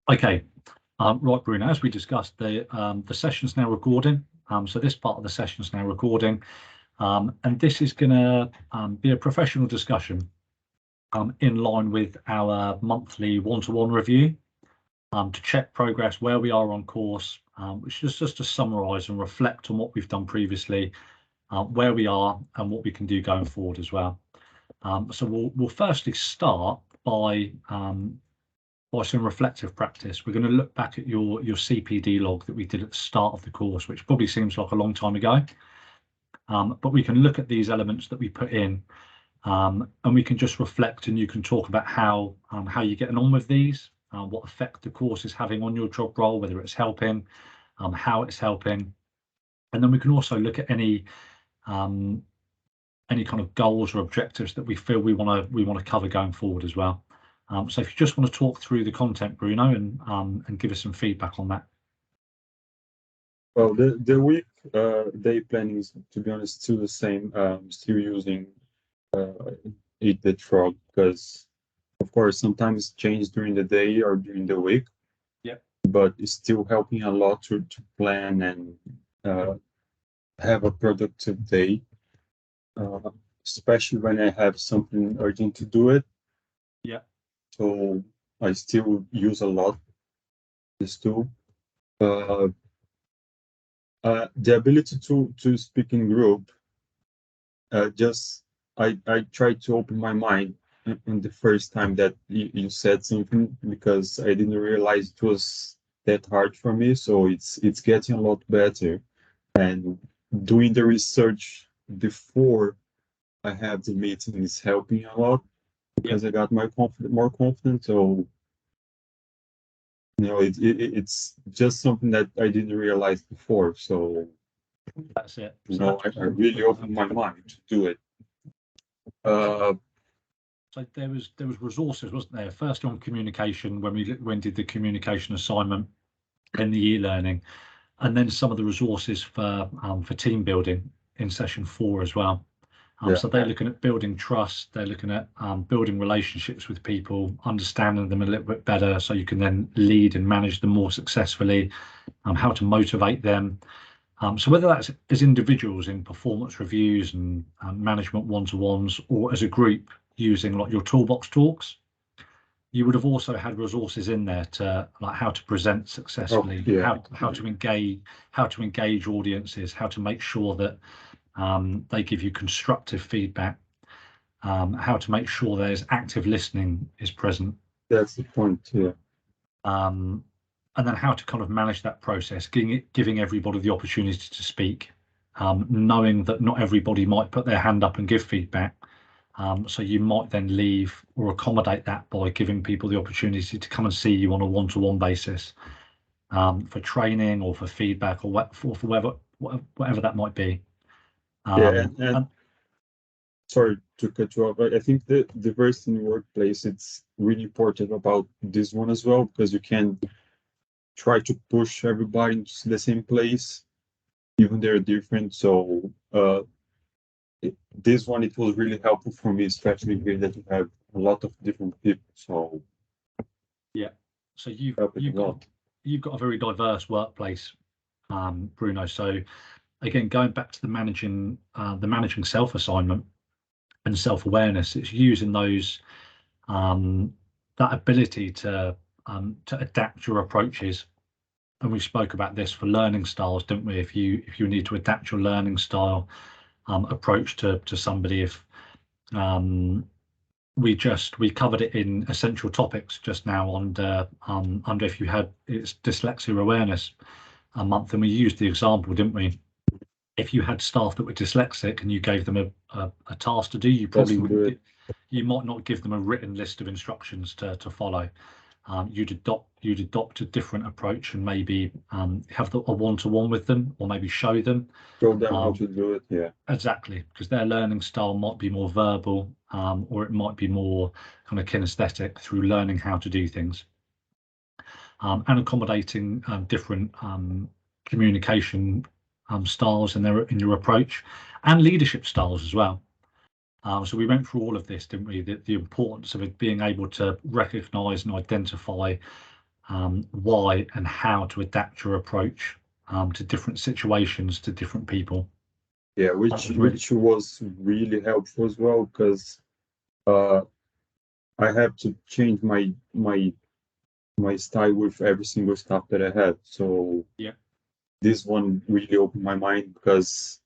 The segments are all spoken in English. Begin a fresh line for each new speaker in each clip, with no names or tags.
Okay, right, Bruno, as we discussed, the session's now recording. So this part of the session is now recording, and this is going to be a professional discussion in line with our monthly one-to-one review to check progress, where we are on course, which is just to summarise and reflect on what we've done previously, where we are and what we can do going forward as well. So we'll firstly start by some reflective practice. We're going to look back at your CPD log that we did at the start of the course, which probably seems like a long time ago. But we can look at these elements that we put in, and we can just reflect, and you can talk about how you're getting on with these, what effect the course is having on your job role, whether it's helping, how it's helping, and then we can also look at any kind of goals or objectives that we feel we want to cover going forward as well. So if you just want to talk through the content, Bruno, and give us some feedback on that.
Well, the week day planning is, to be honest, still the same. Still using Eat the Frog, because of course sometimes change during the day or during the week.
Yeah.
But it's still helping a lot to plan and have a productive day, especially when I have something urgent to do it.
Yeah.
So I still use a lot this tool. The ability to speak in group. I tried to open my mind in the first time that you said something, because I didn't realize it was that hard for me. So it's getting a lot better, and doing the research before I have the meeting is helping a lot, because I got more confident. So it's just something that I didn't realize before. So
that's it.
I really opened my mind to do it.
So there was resources, wasn't there? First on communication, when we did the communication assignment in the e-learning, and then some of the resources for team building in session 4 as well. So they're looking at building trust, they're looking at building relationships with people, understanding them a little bit better, so you can then lead and manage them more successfully, how to motivate them. So whether that's as individuals in performance reviews and management one-to-ones, or as a group using like your toolbox talks, you would have also had resources in there to like how to present successfully, how to engage audiences, how to make sure that they give you constructive feedback, how to make sure there's active listening is present.
That's the point, yeah.
And then how to kind of manage that process, giving everybody the opportunity to speak, knowing that not everybody might put their hand up and give feedback. So you might then leave or accommodate that by giving people the opportunity to come and see you on a one-to-one basis, for training or for feedback, or for whatever that might be.
And sorry to cut you off. I think the diversity in the workplace, it's really important about this one as well, because you can try to push everybody into the same place, even they're different. So this one, it was really helpful for me, especially here that you have a lot of different people. So
yeah, so you've got a very diverse workplace, Bruno. So again, going back to the managing self assignment and self-awareness, it's using those that ability to adapt your approaches. And we spoke about this for learning styles, didn't we? If you need to adapt your learning style approach to somebody, if we covered it in essential topics just now under if you had, it's dyslexia awareness month, and we used the example, didn't we? If you had staff that were dyslexic and you gave them a task to do, you might not give them a written list of instructions to follow. You'd adopt a different approach, and maybe have a one-to-one with them, or maybe show them
how to do it. Yeah,
exactly, because their learning style might be more verbal, or it might be more kind of kinesthetic through learning how to do things, and accommodating different communication styles in your approach, and leadership styles as well. So we went through all of this, didn't we? The importance of it being able to recognise and identify why and how to adapt your approach to different situations, to different people.
Yeah, which was really helpful as well, because I have to change my style with every single stuff that I had. So
yeah,
this one really opened my mind, because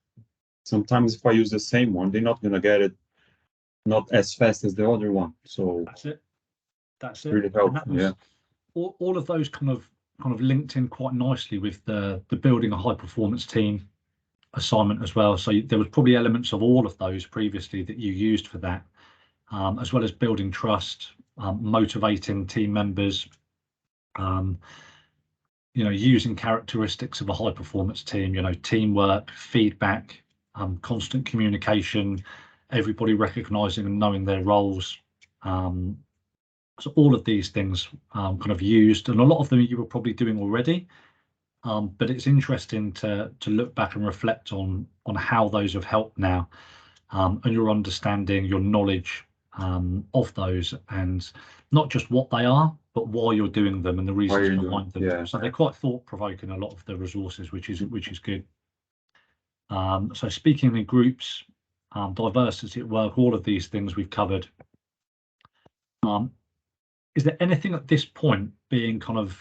sometimes if I use the same one, they're not gonna get it not as fast as the other one. So
that's it. That's it.
really
And
helpful.
that was
Yeah.
all of those kind of linked in quite nicely with the building a high performance team assignment as well. So there was probably elements of all of those previously that you used for that, as well as building trust, motivating team members, using characteristics of a high performance team, teamwork, feedback, constant communication, everybody recognizing and knowing their roles. So all of these things kind of used, and a lot of them you were probably doing already. But it's interesting to look back and reflect on how those have helped now, and your understanding, your knowledge of those, and not just what they are, but why you're doing them and the reasons behind them.
Yeah.
So they're quite thought-provoking, a lot of the resources, which is good. So speaking in groups, diversity at work, all of these things we've covered. Is there anything at this point, being kind of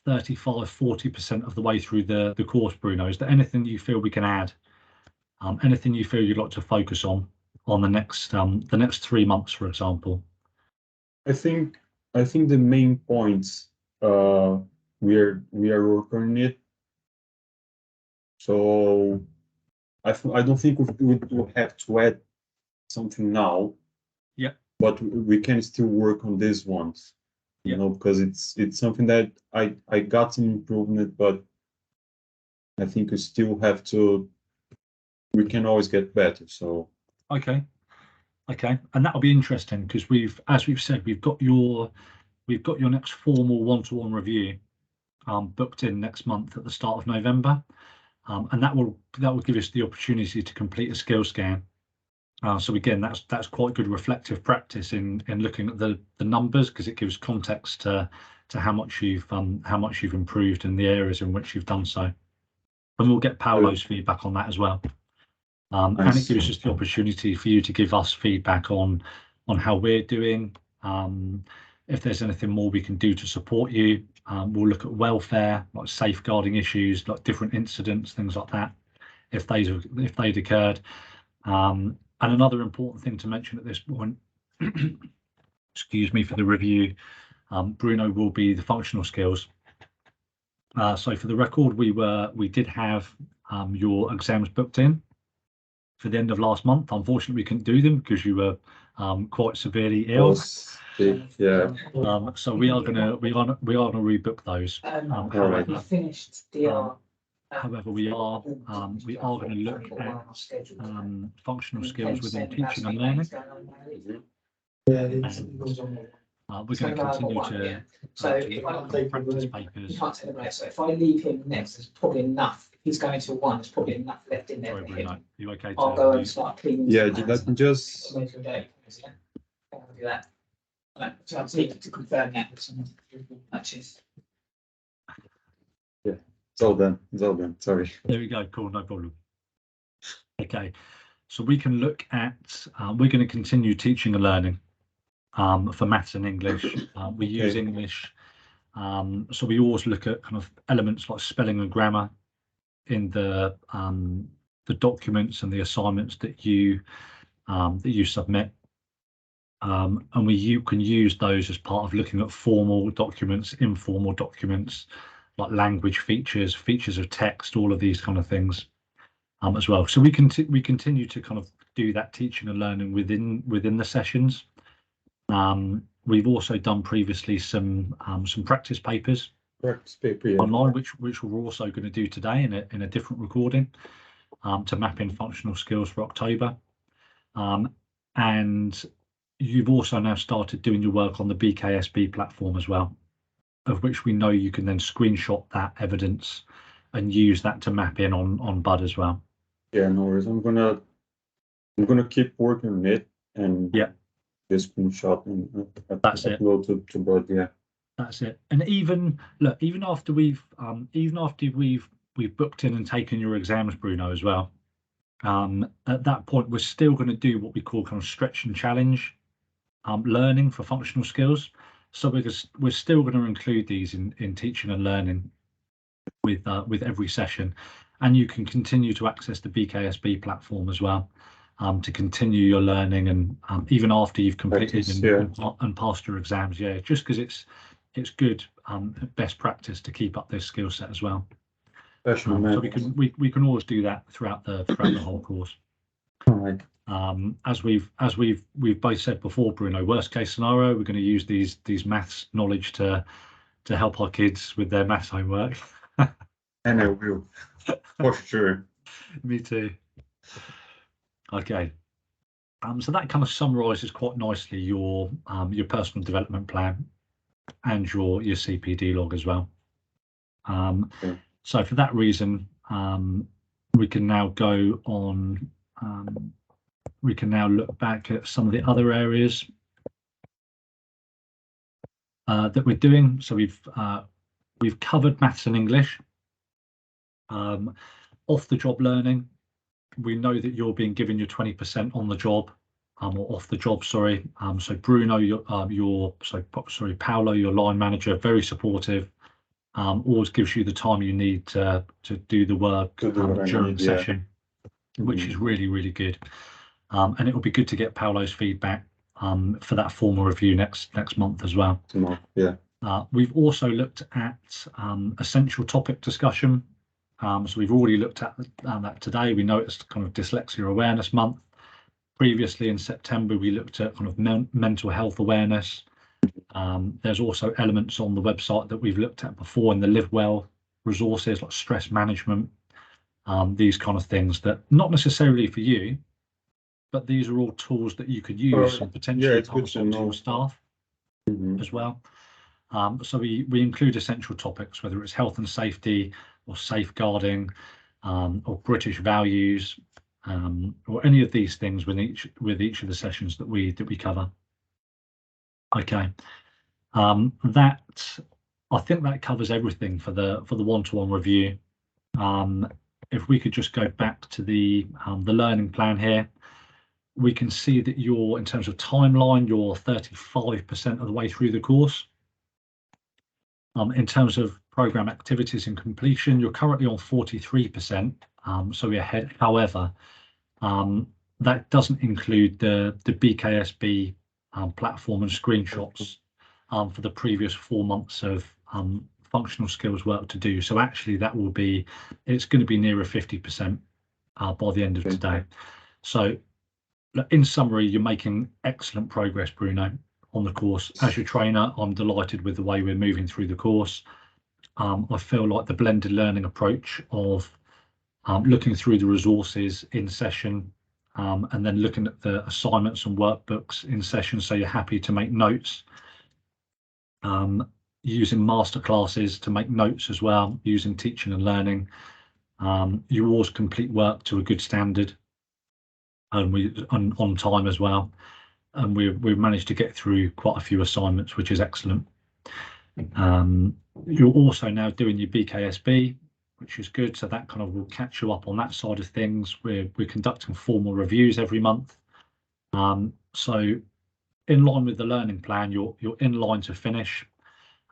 35-40% of the way through the course, Bruno, is there anything you feel we can add? Anything you feel you'd like to focus on the next 3 months, for example?
I think the main points we are working on it. So I don't think we will have to add something now.
Yeah.
But we can still work on these ones, because it's something that I got some improvement, but I think we still have to. We can always get better. So
Okay, and that'll be interesting, because as we've said, we've got your next formal one-to-one review booked in next month at the start of November, and that will give us the opportunity to complete a skill scan. So again, that's quite good reflective practice in looking at the numbers, because it gives context to how much you've improved in the areas in which you've done so, and we'll get Paolo's feedback on that as well. And it gives us the opportunity for you to give us feedback on how we're doing. If there's anything more we can do to support you, we'll look at welfare, like safeguarding issues, like different incidents, things like that, if they'd occurred. And another important thing to mention at this point, excuse me, for the review, Bruno will be the functional skills. So for the record, we did have your exams booked in for the end of last month. Unfortunately, we couldn't do them because you were quite severely ill.
Yeah.
So we are gonna rebook those.
However,
however, we are going to look at functional skills within teaching and learning. We're going to continue to look at practice papers.
So if I leave him next, there's probably enough. If he's going to one, there's probably enough left in there.
Sorry, Bruno, you okay?
I'll go and start cleaning.
Yeah, let me just.
I'll do that. So I just need to confirm that with some matches.
Yeah, it's all done. Sorry.
There we go. Cool, no problem. Okay, so we can look at. We're going to continue teaching and learning for maths and English. We use English, so we always look at kind of elements like spelling and grammar in the documents and the assignments that you submit. And you can use those as part of looking at formal documents, informal documents, like language features of text, all of these kind of things as well. So we continue to kind of do that teaching and learning within the sessions. We've also done previously some practice papers online, which we're also going to do today in a different recording to map in functional skills for October. And you've also now started doing your work on the BKSB platform as well, of which we know you can then screenshot that evidence and use that to map in on Bud as well.
Yeah, no worries. I'm gonna keep working on it and
yeah,
the screenshot and
that's
upload to Bud. Yeah.
That's it. And even look, even after we've booked in and taken your exams, Bruno, as well. At that point, we're still going to do what we call kind of stretch and challenge learning for functional skills. So we're still going to include these in teaching and learning with every session, and you can continue to access the BKSB platform as well to continue your learning, and even after you've completed and passed your exams. Yeah, just because it's good best practice to keep up this skill set as well. So we can always do that throughout the whole course.
All right.
As we've both said before, Bruno, worst case scenario, we're going to use these maths knowledge to help our kids with their maths homework.
And I will, for sure.
Me too. Okay. So that kind of summarises quite nicely your personal development plan and your CPD log as well.
Okay.
So for that reason, we can now go on. We can now look back at some of the other areas that we're doing. So we've covered maths and English. Off the job learning, we know that you're being given your 20% on the job, or off the job, sorry. So Bruno, Paolo, your line manager, very supportive. Always gives you the time you need to do the work during the session, which is really, really good. And it will be good to get Paolo's feedback for that formal review next month as well.
Yeah.
We've also looked at essential topic discussion. So we've already looked at that today. We know it's kind of Dyslexia Awareness Month. Previously in September, we looked at kind of mental health awareness. There's also elements on the website that we've looked at before in the Live Well resources, like stress management, these kind of things that not necessarily for you, but these are all tools that you could use and potentially pass on to your staff as well. So we include essential topics, whether it's health and safety or safeguarding, or British values, or any of these things with each of the sessions that we cover. Okay, that I think that covers everything for the one-to-one review. If we could just go back to the learning plan here, we can see that you're, in terms of timeline, you're 35% of the way through the course. In terms of program activities and completion, you're currently on 43%, so we're ahead. However, that doesn't include the BKSB platform and screenshots for the previous 4 months of functional skills work to do. So actually it's going to be nearer 50% by the end of today. So in summary, you're making excellent progress, Bruno, on the course. As your trainer, I'm delighted with the way we're moving through the course. I feel like the blended learning approach of looking through the resources in session, and then looking at the assignments and workbooks in session, so you're happy to make notes, using masterclasses to make notes as well, using teaching and learning. You always complete work to a good standard, and on time as well. And we've managed to get through quite a few assignments, which is excellent. You're also now doing your BKSB, which is good. So that kind of will catch you up on that side of things. We're conducting formal reviews every month. So in line with the learning plan, you're in line to finish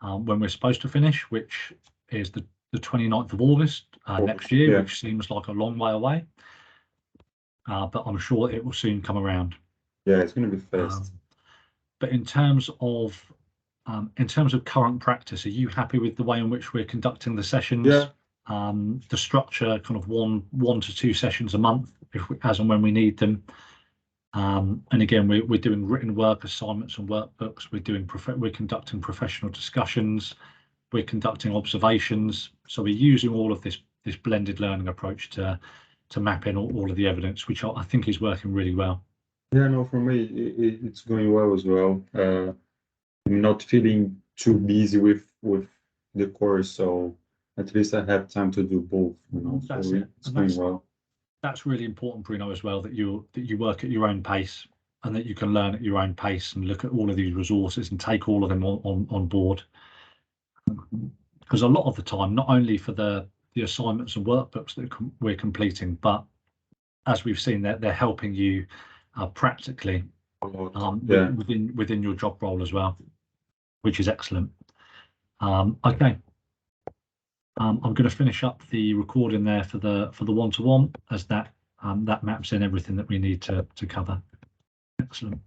when we're supposed to finish, which is the 29th of August next year, which seems like a long way away. But I'm sure it will soon come around.
Yeah, it's going to be fast.
But in terms of current practice, are you happy with the way in which we're conducting the sessions?
Yeah.
The structure, kind of one to two sessions a month, as and when we need them. And again, we're doing written work assignments and workbooks. We're conducting professional discussions. We're conducting observations. So we're using all of this blended learning approach to map in all of the evidence, which I think is working really well.
Yeah, no, for me, it's going well as well. I'm not feeling too busy with the course, so at least I have time to do both. It's going well.
That's really important, Bruno, as well, that you work at your own pace and that you can learn at your own pace and look at all of these resources and take all of them on board. because a lot of the time, not only for the assignments and workbooks that we're completing, but as we've seen, they're helping you practically within your job role as well, which is excellent. Okay. I'm going to finish up the recording there for the one-to-one, as that maps in everything that we need to cover. Excellent.